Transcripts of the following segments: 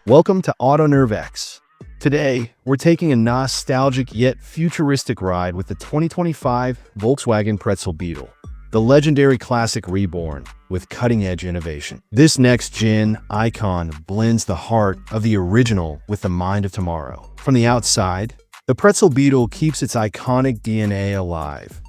Welcome to AutoNerve X. Today, we're taking a nostalgic yet futuristic ride with the 2025 Volkswagen Pretzel Beetle, the legendary classic Reborn with cutting-edge innovation. This next-gen icon blends the heart of the original with the mind of tomorrow. From the outside, the Pretzel Beetle keeps its iconic DNA alive.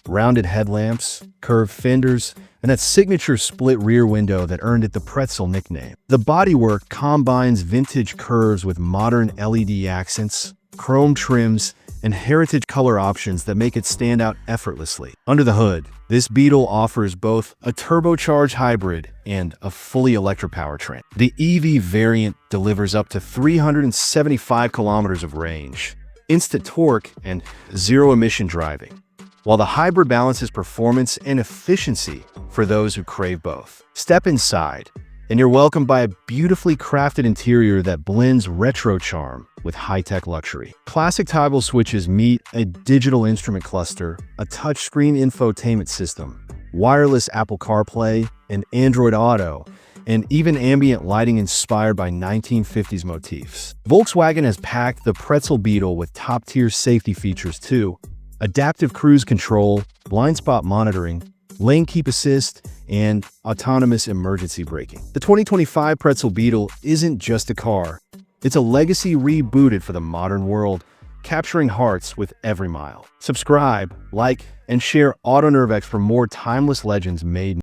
Rounded headlamps, curved fenders, and that signature split rear window that earned it the Pretzel nickname. The bodywork combines vintage curves with modern LED accents, chrome trims, and heritage color options that make it stand out effortlessly. Under the hood, this Beetle offers both a turbocharged hybrid and a fully electric powertrain. The EV variant delivers up to 375 kilometers of range, instant torque, and zero-emission driving, while the hybrid balances performance and efficiency for those who crave both. Step inside, and you're welcomed by a beautifully crafted interior that blends retro charm with high-tech luxury. Classic toggle switches meet a digital instrument cluster, a touchscreen infotainment system, wireless Apple CarPlay, and Android Auto, and even ambient lighting inspired by 1950s motifs. Volkswagen has packed the Pretzel Beetle with top-tier safety features too: adaptive cruise control, blind spot monitoring, lane keep assist, and autonomous emergency braking. The 2025 Pretzel Beetle isn't just a car, it's a legacy rebooted for the modern world, capturing hearts with every mile. Subscribe, like, and share AutoNerve X for more timeless legends made